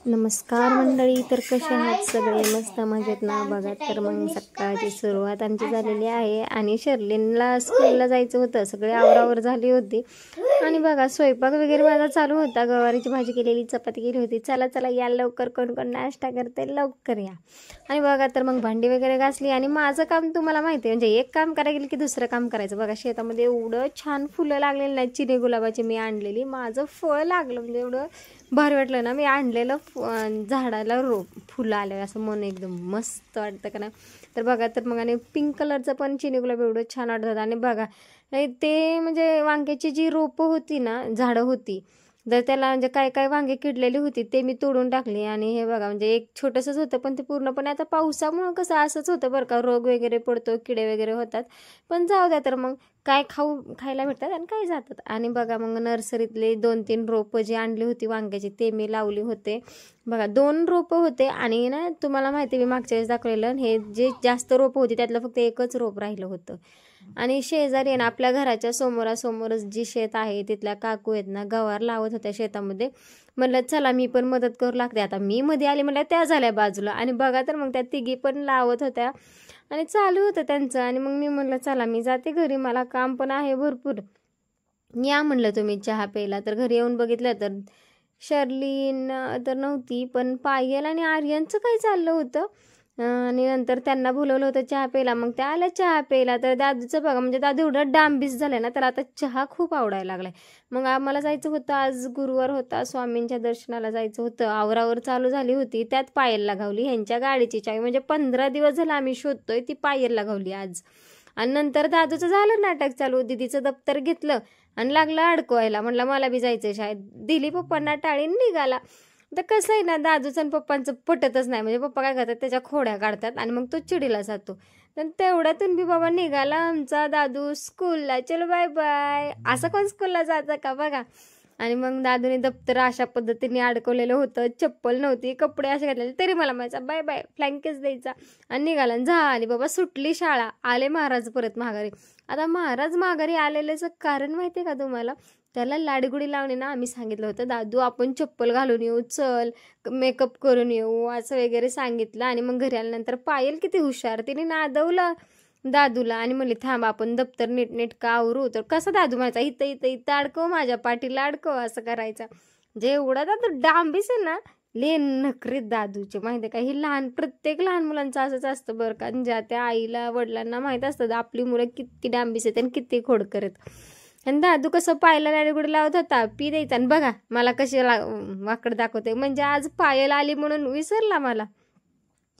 नमस्कार मंडळी, तर कसे आहात सगळे? मस्त मजेत ना? बघा, तर मग सकाळची सुरुवात आमची झालेली आहे आणि शर्लिनला स्कूलला जायचं होतं. सगळे आवरावर झाली होती आणि बघा स्वयंपाक वगैरे माझा चालू होता. गवारीची भाजी केलेली, चपाती केली होती. चला चला या लवकर, कोण कोण नाश्ता करते लवकर या. आणि बघा तर मग भांडी वगैरे घासली आणि माझं काम तुम्हाला माहिती आहे, म्हणजे एक काम करायला गेलं की दुसरं काम करायचं. बघा शेतामध्ये एवढं छान फुलं लागलेली नाही, चिनी गुलाबाची मी आणलेली, माझं फळ लागलं म्हणजे एवढं भारी वाटलं ना. मी आणलेलं झाडाला फुलं आलं असं मन एकदम मस्त वाटतं का नाही. तर बघा तर मग आणि पिंक कलरचं पण चिनी गुलाब एवढं छान वाटत होतं. आणि बघा ते म्हणजे वांग्याची जी रोपं होती ना, झाडं होती, तर त्याला म्हणजे काय काय वांगे किडलेली होती ते मी तोडून टाकली. आणि हे बघा म्हणजे एक छोटंसंच होतं, पण ते पूर्णपणे आता पावसामुळं कसं असंच होतं बरं का, रोग वगैरे पडतो, किडे वगैरे होतात. पण जाऊ द्या, तर मग काय खायला भेटतात आणि काय जातात. आणि बघा मग नर्सरीतले 2-3 रोपं जी आणली होती वांग्याची ते मी लावली होते. बघा 2 रोपं होते आणि ना तुम्हाला माहिती मी मागच्या वेळेस दाखवलेलं, हे जे जास्त रोपं होती त्यातलं फक्त एकच रोप राहिलं होतं. आणि शेजारी आहे ना, आपल्या घराच्या समोरासमोरच जी शेत आहे तिथल्या काकू आहेत ना, गवार लावत होत्या शेतामध्ये. म्हणलं चला मी पण मदत करू लागते. आता मी मध्ये आली म्हणलं त्या झाल्या बाजूला. आणि बघा तर मग त्या तिघी पण लावत होत्या आणि चालू होतं त्यांचं. आणि मग मी म्हणलं चला मी जाते घरी, मला काम पण आहे भरपूर, या म्हणलं तुम्ही चहा प्यायला. तर घरी येऊन बघितलं तर शर्लिन तर नव्हती, पण पायल आणि आर्यनचं काय चाललं होतं. आणि नंतर त्यांना बोलवलं होतं चहा प्यायला, मग त्या आल्या चहा प्यायला. तर दादूचं बघा म्हणजे दादू एवढं डांबीस झालं ना, तर आता चहा खूप आवडायला लागलाय. मग आम्हाला जायचं होतं, आज गुरुवार होता, स्वामींच्या दर्शनाला जायचं होतं. आवरावर चालू झाली होती, त्यात पायलला गावली ह्यांच्या गाडीची चावी. म्हणजे 15 दिवस झाला आम्ही शोधतोय, ती पायलला गावली आज. आणि नंतर दादूचं झालं नाटक चालू, दीदीचं दप्तर घेतलं आणि लागलं अडकवायला. म्हटलं मला बी जायचं शाळेत, दिली पप्पांना टाळीन निघाला. तर कसं आहे ना, दादूचं आणि पप्पांचं पटतच नाही. म्हणजे पप्पा काय करतात, त्याच्या खोड्या काढतात आणि मग तो चिडीला जातो. तर तेवढ्यातून बी बाबा निघाला आमचा दादू स्कूलला, चलो बाय बाय. असं कोण स्कूलला जातं का बघा. आणि मग दादूने दप्तर अशा पद्धतीने अडकवलेलं होतं, चप्पल नव्हती, कपडे असे घातलेले, तरी मला म्हणायचा बाय बाय, फ्लँकेच द्यायचा आणि निघाला. झाली बाबा, सुटली शाळा, आले महाराज परत माघारी. आता महाराज माघारी आलेल्याचं कारण माहिती आहे का तुम्हाला? त्याला लाडगुडी लावणे ना, आम्ही सांगितलं होतं दादू आपण चप्पल घालून येऊ, चल मेकअप करून येऊ असं वगैरे सांगितलं. आणि मग घरी आल्यानंतर पायल किती हुशार, तिने नादवलं दादूला आणि म्हणले थांब आपण दप्तर नीटनेटकं आवरू. तर कसं दादू म्हणायचा, इथं इथं इथं अडकव, माझ्या पाठीला अडकव, असं करायचा. जे एवढा दादू डांबीस आहे ना, ले नखरेत दादूचे माहिती आहे का. ही प्रत्येक लहान मुलांचं असंच असतं बरं का. ज्या त्या आईला वडिलांना माहीत असतं आपली मुलं किती डांबीस आहेत आणि किती खोडकर आहेत. आणि दादू कसं पायला लाडगुडी लावत होता, पी द्यायचा. आणि बघा मला कशी वाकड दाखवते, म्हणजे आज पायल आली म्हणून विसरला मला.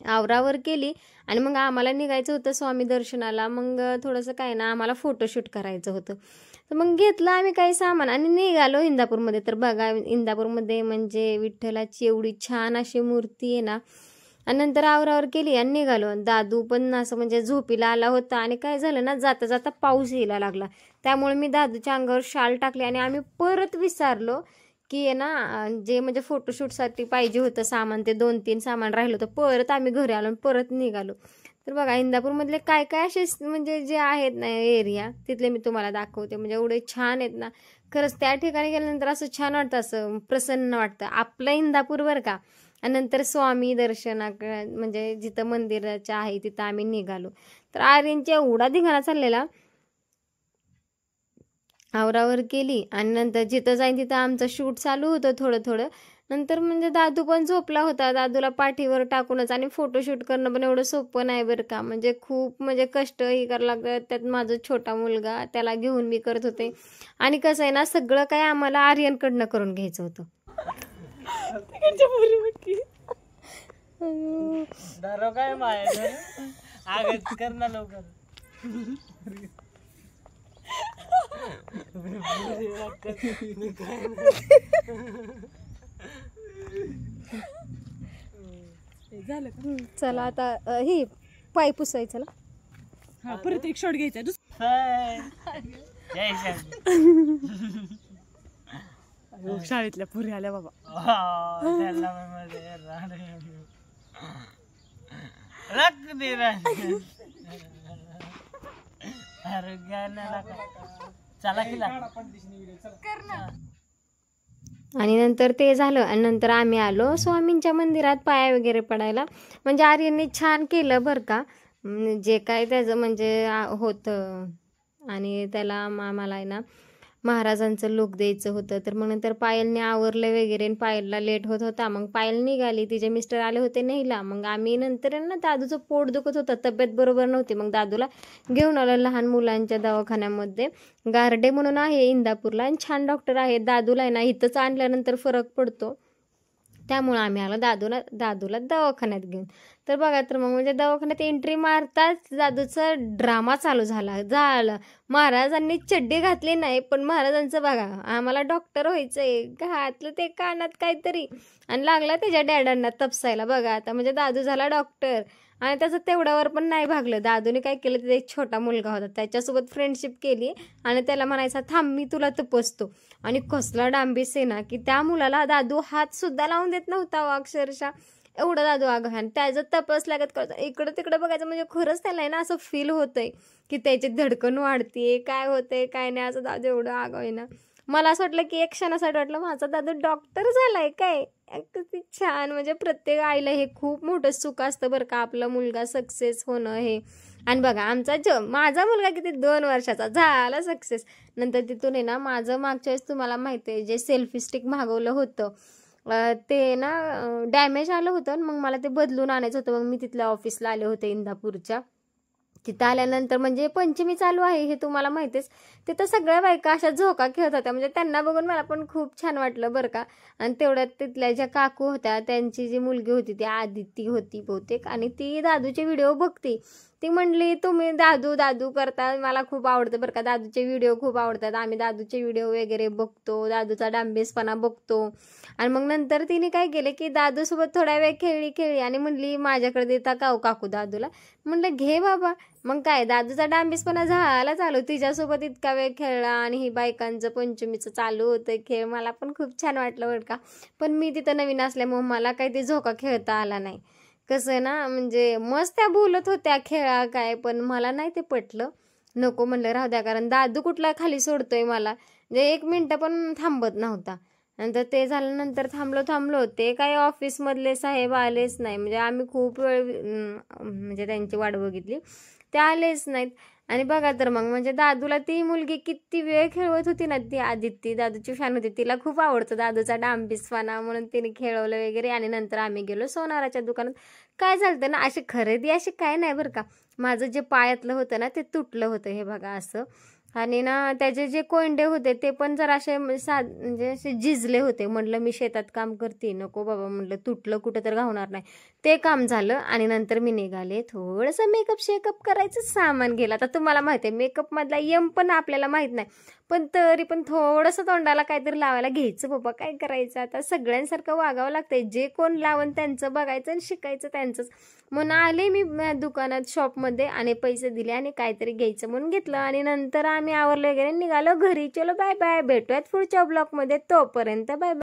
आवरावर केली आणि मग आम्हाला निघायचं होतं स्वामी दर्शनाला. मग थोडंसं काय ना, आम्हाला फोटोशूट करायचं होतं. तर मग घेतलं आम्ही काही सामान आणि निघालो इंदापूरमध्ये. तर बघा इंदापूरमध्ये म्हणजे विठ्ठलाची एवढी छान अशी मूर्ती आहे ना. आणि नंतर आवरावर केली आणि निघालो. दादू पण असं म्हणजे झोपीला आला होता. आणि काय झालं ना, जाता जाता पाऊस यायला लागला, त्यामुळे मी दादूच्या अंगावर शाल टाकली आणि आम्ही परत विसरलो की आहे ना, जे म्हणजे फोटोशूटसाठी पाहिजे होतं सामान, ते 2-3 सामान राहिलं होतं. परत आम्ही घरी आलो आणि परत निघालो. तर बघा इंदापूरमधले काय काय असे म्हणजे जे आहेत ना एरिया, तिथले मी तुम्हाला दाखवते. म्हणजे एवढे छान आहेत ना, खरंच त्या ठिकाणी गेल्यानंतर असं छान वाटतं, असं प्रसन्न वाटतं. आपलं इंदापूर बरं का. आणि नंतर स्वामी दर्शनाकडे म्हणजे जिथं मंदिराच्या आहे तिथं आम्ही निघालो. तर आर्यनच्या एवढा धिंगाणा चाललेला, आवरावर केली आणि नंतर जिथं जाईन तिथं आमचं शूट चालू होतं थोडं थोडं. नंतर म्हणजे दादू पण झोपला होता, दादूला पाठीवर टाकूनच. आणि फोटोशूट करणं पण एवढं सोपं नाही बरं का, म्हणजे खूप म्हणजे कष्टही करावं लागतं. त्यात माझा छोटा मुलगा, त्याला घेऊन मी करत होते. आणि कसं आहे ना, सगळं काय आम्हाला आर्यनकडनं करून घ्यायचं होतं. काय माया कर ना लवकर. चला आता ही पाय पुसायचं ना. हा परत एक शॉट घ्यायचा. शाळेतल्या पुरी आल्या बाबा. चला की आणि नंतर ते झालं आणि नंतर आम्ही आलो स्वामींच्या मंदिरात पाया वगैरे पडायला. म्हणजे आर्यनने छान केलं बरं का, जे काय त्याचं म्हणजे होतं. आणि त्याला आम्हाला आहे ना महाराजांचं लुक द्यायचं होतं. तर मग नंतर पायलने आवरलं वगैरे आणि पायलला लेट होत होता. मग पायल निघाली, तिचे मिस्टर आले होते न्यायला. मग आम्ही नंतर ना दादूचं पोट दुखत होतं, तब्येत बरोबर नव्हती. मग दादूला घेऊन आलं लहान मुलांच्या दवाखान्यामध्ये. गारडे म्हणून आहे इंदापूरला आणि छान डॉक्टर आहे. दादूला आहे ना इथंच आणल्यानंतर फरक पडतो, त्यामुळं आम्ही आलो दादूला दवाखान्यात घेऊन. तर बघा तर मग म्हणजे दवाखान्यात एंट्री मारताच दादूचा ड्रामा चालू झालं. महाराजांनी चड्डी घातली नाही, पण महाराजांचं बघा, आम्हाला डॉक्टर व्हायचंय, घातलं ते कानात काहीतरी आणि लागला त्याच्या डॅडांना तपसायला. बघा आता म्हणजे दादू झाला डॉक्टर. आणि त्याचं तेवढ्यावर पण नाही भागलं. दादूने काय केलं, तिथे एक छोटा मुलगा होता, त्याच्यासोबत फ्रेंडशिप केली आणि त्याला म्हणायचा थांब मी तुला तपसतो. आणि कसला डांबीस आहे ना की त्या मुलाला दादू हात सुद्धा लावून देत नव्हता अक्षरशः, एवढं दादू आगाऊ. आणि त्याचं तपस लागत करतं, इकडं तिकडं बघायचं म्हणजे खरंच त्याला आहे ना असं फील होतंय की त्याची धडकन वाढते, काय होतंय काय नाही, असं दादू एवढं आगाऊ आहे ना. मला असं वाटलं की एक क्षणासाठी वाटलं माझा दादू डॉक्टर झालाय काय. किती छान, म्हणजे प्रत्येक आईला हे खूप मोठं सुख असतं बरं का, आपला मुलगा सक्सेस होणं हे. आणि बघा माझा मुलगा किती 2 वर्षाचा झाला सक्सेस. नंतर तिथून आहे ना माझं मागच्या वेळेस तुम्हाला माहिती आहे जे सेल्फी स्टिक मागवलं होतं ते ना डॅमेज आलं होतं. मग मला ते बदलून आणायचं होतं. मग मी तिथल्या ऑफिसला आले होते इंदापूरच्या. तिथं आल्यानंतर म्हणजे पंचमी चालू आहे हे तुम्हाला माहितीच. तिथं सगळ्या बायका अशा झोका खेळत होत्या, म्हणजे त्यांना बघून मला पण खूप छान वाटलं बरं का. आणि तेवढ्यात तिथल्या ज्या काकू होत्या त्यांची जी मुलगी होती ती आदिती होती बहुतेक, आणि ती दादूचे व्हिडिओ बघते. ती म्हणली तुम्ही दादू करता, मला खूप आवडतं बरं का, दादूचे व्हिडिओ खूप आवडतात, आम्ही दादूचे व्हिडिओ वगैरे बघतो, दादूचा डांबेसपणा बघतो. आणि मग नंतर तिने काय केले की दादूसोबत थोड्या वेळ खेळली आणि म्हणली माझ्याकडे देता का हो काकू दादूला. म्हणलं घे बाबा. मग काय दादूचा डांबीसपणा झाला चालू, तिच्यासोबत इतका वेळ खेळला आणि ही बायकांचं पंचमीचं चालू होतं खेळ. मला पण खूप छान वाटलं बरं का. पण मी तिथं नवीन असल्यामुळे मला काही ते झोका खेळता आला नाही. कसं आहे ना, म्हणजे मस्त त्या बोलत होत्या खेळा काय, पण मला नाही ते पटलं. नको म्हणलं राहू द्या, कारण दादू कुठला खाली सोडतोय मला, म्हणजे 1 मिनटं पण थांबत नव्हता. नंतर ते झाल्यानंतर थांबलो ते काही ऑफिसमधले साहेब आलेच नाही. म्हणजे आम्ही खूप वेळ म्हणजे त्यांची वाट बघितली, ते आलेच नाहीत. आणि बघा तर मग म्हणजे दादूला ती मुलगी किती वेळ खेळवत होती ना, ती आदिती दादूची फॅन होती, तिला खूप आवडतं दादूचा डांबीसपणा, म्हणून तिने खेळवलं वगैरे. आणि नंतर आम्ही गेलो सोनाराच्या दुकानात. काय झालं ना, अशी खरेदी अशी काय नाही बरं का, माझं जे पायातलं होतं ना ते तुटलं होतं, हे बघा असं. आणि ना त्याचे जे कोंडे होते ते पण जर असे म्हणजे असे झिजले होते. म्हटलं मी शेतात काम करते, नको बाबा म्हटलं, तुटलं कुठं तर घावणार नाही. ते काम झालं आणि नंतर मी निघाले. थोडंसं शेकअप करायचं सामान गेलं. आता तुम्हाला माहिती आहे मेकअपमधला यम पण आपल्याला माहीत नाही, पण तरी पण थोडंसं तोंडाला काहीतरी लावायला घ्यायचं बाबा, काय करायचं आता, सगळ्यांसारखं वागावं लागतंय. जे कोण लावून त्यांचं बघायचं आणि शिकायचं त्यांचंच. म्हणून आले मी दुकानात शॉपमध्ये आणि पैसे दिले आणि काहीतरी घ्यायचं म्हणून घेतलं. आणि नंतर आम्ही आवरलं वगैरे निघालो घरी. चलो बाय बाय, भेटूयात पुढच्या ब्लॉगमध्ये, तोपर्यंत बाय बाय.